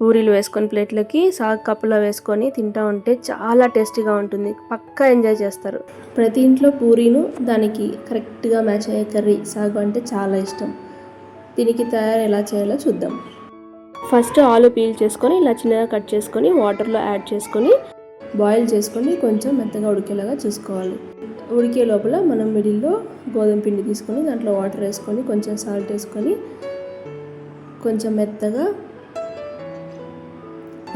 పూరీలు వేసుకొని ప్లేట్లకి సాగు కప్పులో వేసుకొని తింటూ ఉంటే చాలా టేస్టీగా ఉంటుంది. పక్కా ఎంజాయ్ చేస్తారు. ప్రతి ఇంట్లో పూరీను దానికి కరెక్ట్గా మ్యాచ్ అయ్యే కర్రీ సాగు అంటే చాలా ఇష్టం. దీనికి తయారు ఎలా చేయాలో చూద్దాం. ఫస్ట్ ఆలు పీల్ చేసుకొని ఇలా చిన్నగా కట్ చేసుకొని వాటర్లో యాడ్ చేసుకొని బాయిల్ చేసుకొని కొంచెం మెత్తగా ఉడికేలాగా చూసుకోవాలి. ఉడికే లోపల మనం మిడిల్లో గోధుమ పిండి తీసుకొని దాంట్లో వాటర్ వేసుకొని కొంచెం సాల్ట్ వేసుకొని కొంచెం మెత్తగా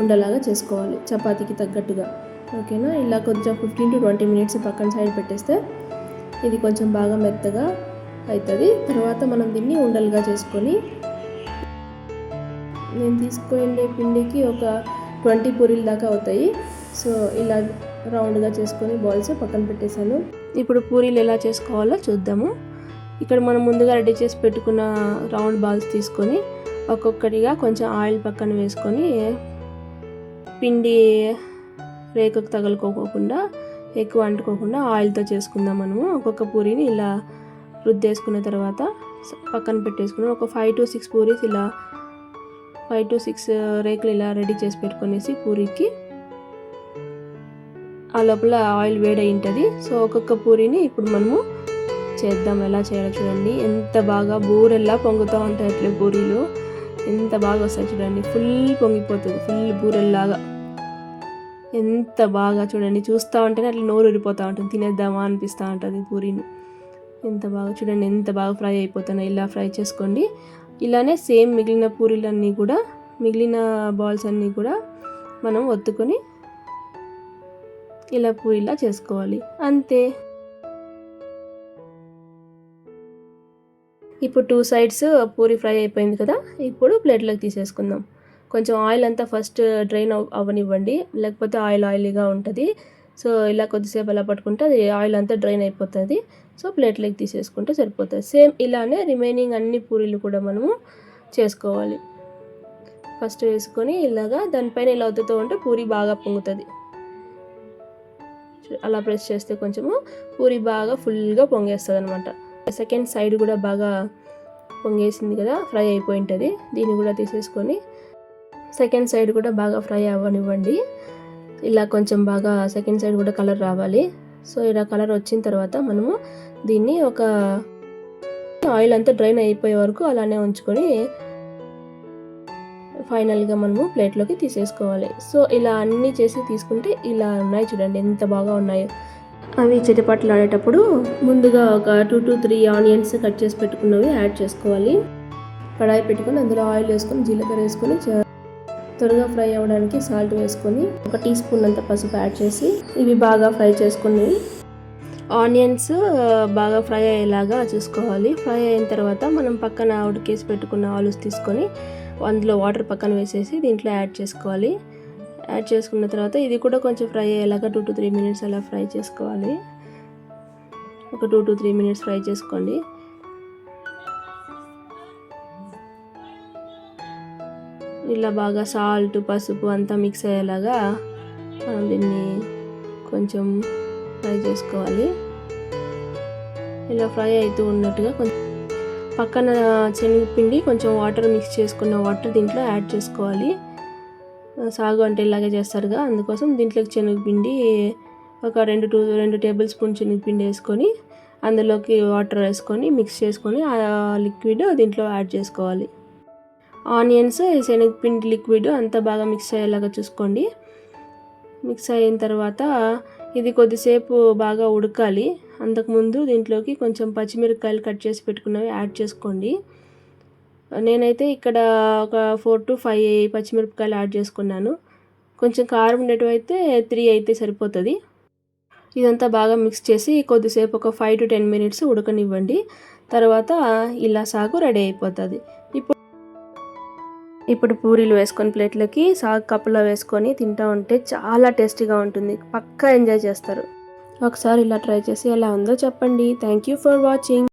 ఉండలాగా చేసుకోవాలి, చపాతీకి తగ్గట్టుగా. ఓకేనా? ఇలా కొంచెం 15 to 20 minutes పక్కన సైడ్ పెట్టేస్తే ఇది కొంచెం బాగా మెత్తగా అవుతుంది. తర్వాత మనం దీన్ని ఉండలుగా చేసుకొని, నేను తీసుకునే పిండికి ఒక 20 పూరీల దాకా అవుతాయి. సో ఇలా రౌండ్గా చేసుకొని బాల్స్ పక్కన పెట్టేశాను. ఇప్పుడు పూరీలు ఎలా చేసుకోవాలో చూద్దాము. ఇక్కడ మనం ముందుగా రెడీ చేసి పెట్టుకున్న రౌండ్ బాల్స్ తీసుకొని ఒక్కొక్కటిగా కొంచెం ఆయిల్ పక్కన వేసుకొని పిండి రేకుకు తగులుకోకుండా ఎక్కువ అంటుకోకుండా ఆయిల్తో చేసుకుందాం. మనము ఒక్కొక్క పూరీని ఇలా రుద్దేసుకున్న తర్వాత పక్కన పెట్టేసుకుని ఒక 5 to 6 పూరీస్ ఇలా 5 to 6 రేకులు ఇలా రెడీ చేసి పెట్టుకునేసి పూరీకి ఆ లోపల ఆయిల్ వేడై ఉంటుంది. సో ఒక్కొక్క పూరీని ఇప్పుడు మనము చేద్దాం. ఎలా చేయాలో చూడండి. ఎంత బాగా బూరెల్లా పొంగుతూ ఉంటాయి అట్లే పూరీలు, ఎంత బాగా వస్తాయి చూడండి. ఫుల్ పొంగిపోతుంది, ఫుల్ బూరెల్లాగా. ఎంత బాగా చూడండి, చూస్తూ ఉంటేనే అట్లా నోరు ఊరిపోతూ ఉంటుంది, తినేద్దామా అనిపిస్తూ ఉంటుంది పూరీని. ఎంత బాగా చూడండి, ఎంత బాగా ఫ్రై అయిపోతున్నాయి. ఇలా ఫ్రై చేసుకోండి. ఇలానే సేమ్ మిగిలిన పూరీలన్నీ కూడా, మిగిలిన బాల్స్ అన్నీ కూడా మనం ఒత్తుకొని ఇలా పూరీలా చేసుకోవాలి. అంతే. ఇప్పుడు 2 sides పూరీ ఫ్రై అయిపోయింది కదా. ఇప్పుడు ప్లేట్లోకి తీసేసుకుందాం. కొంచెం ఆయిల్ అంతా ఫస్ట్ డ్రైన్ అవ్వనివ్వండి, లేకపోతే ఆయిలీగా ఉంటుంది. సో ఇలా కొద్దిసేపు అలా పట్టుకుంటే అది ఆయిల్ అంతా డ్రైన్ అయిపోతుంది. సో ప్లేట్లోకి తీసేసుకుంటే సరిపోతుంది. సేమ్ ఇలానే రిమైనింగ్ అన్ని పూరీలు కూడా మనము చేసుకోవాలి. ఫస్ట్ వేసుకొని ఇలాగా దానిపైన ఇలా ఒత్తుతూ ఉంటే పూరీ బాగా పొంగుతుంది. అలా ప్రెస్ చేస్తే కొంచెము పూరీ బాగా ఫుల్గా పొంగేస్తుంది అనమాట. సెకండ్ సైడ్ కూడా బాగా పొంగేసింది కదా, ఫ్రై అయిపోయి ఉంటుంది. దీన్ని కూడా తీసేసుకొని సెకండ్ సైడ్ కూడా బాగా ఫ్రై అవ్వనివ్వండి. ఇలా కొంచెం బాగా సెకండ్ సైడ్ కూడా కలర్ రావాలి. సో ఇలా కలర్ వచ్చిన తర్వాత మనము దీన్ని ఒక ఆయిల్ అంతా డ్రైన్ అయిపోయే వరకు అలానే ఉంచుకొని ఫైనల్గా మనము ప్లేట్లోకి తీసేసుకోవాలి. సో ఇలా అన్నీ చేసి తీసుకుంటే ఇలా ఉన్నాయి చూడండి, ఎంత బాగా ఉన్నాయో. అవి చిటపట్లు ఆడేటప్పుడు ముందుగా ఒక 2 to 3 ఆనియన్స్ కట్ చేసి పెట్టుకున్నవి యాడ్ చేసుకోవాలి. కడాయి పెట్టుకొని అందులో ఆయిల్ వేసుకొని జీలకర్ర వేసుకొని త్వరగా ఫ్రై అవ్వడానికి సాల్ట్ వేసుకొని 1 teaspoon అంత పసుపు యాడ్ చేసి ఇవి బాగా ఫ్రై చేసుకుని ఆనియన్స్ బాగా ఫ్రై అయ్యేలాగా చూసుకోవాలి. ఫ్రై అయిన తర్వాత మనం పక్కన ఉడికేసి పెట్టుకున్న ఆలూస్ తీసుకొని అందులో వాటర్ పక్కన వేసేసి దీంట్లో యాడ్ చేసుకోవాలి. యాడ్ చేసుకున్న తర్వాత ఇది కూడా కొంచెం ఫ్రై అయ్యేలాగా 2 to 3 minutes అలా ఫ్రై చేసుకోవాలి. ఒక 2 to 3 minutes ఫ్రై చేసుకోండి. ఇలా బాగా సాల్ట్ పసుపు అంతా మిక్స్ అయ్యేలాగా మనం దీన్ని కొంచెం ఫ్రై చేసుకోవాలి. ఇలా ఫ్రై అవుతూ ఉన్నట్టుగా కొంచెం పక్కన శనగపిండి కొంచెం వాటర్ మిక్స్ చేసుకున్న వాటర్ దీంట్లో యాడ్ చేసుకోవాలి. సాగు అంటే ఇలాగే చేస్తారుగా, అందుకోసం దీంట్లోకి శనగపిండి ఒక 2 tablespoon శనగపిండి వేసుకొని అందులోకి వాటర్ వేసుకొని మిక్స్ చేసుకొని ఆ లిక్విడ్ దీంట్లో యాడ్ చేసుకోవాలి. ఆనియన్స్ శనగపిండి లిక్విడ్ అంతా బాగా మిక్స్ అయ్యేలాగా చూసుకోండి. మిక్స్ అయిన తర్వాత ఇది కొద్దిసేపు బాగా ఉడకాలి. అంతకుముందు దీంట్లోకి కొంచెం పచ్చిమిరపకాయలు కట్ చేసి పెట్టుకున్నవి యాడ్ చేసుకోండి. నేనైతే ఇక్కడ ఒక 4 to 5 పచ్చిమిరపకాయలు యాడ్ చేసుకున్నాను. కొంచెం కారం ఉండేటివి అయితే 3 అయితే సరిపోతుంది. ఇదంతా బాగా మిక్స్ చేసి కొద్దిసేపు ఒక 5 to 10 minutes ఉడకనివ్వండి. తర్వాత ఇలా సాగు రెడీ అయిపోతుంది. ఇప్పుడు పూరీలు వేసుకొని ప్లేట్లకి సాగు కప్పులో వేసుకొని తింటూ ఉంటే చాలా టేస్టీగా ఉంటుంది. పక్కా ఎంజాయ్ చేస్తారు. ఒకసారి ఇలా ట్రై చేసి ఎలా ఉందో చెప్పండి. Thank you for watching.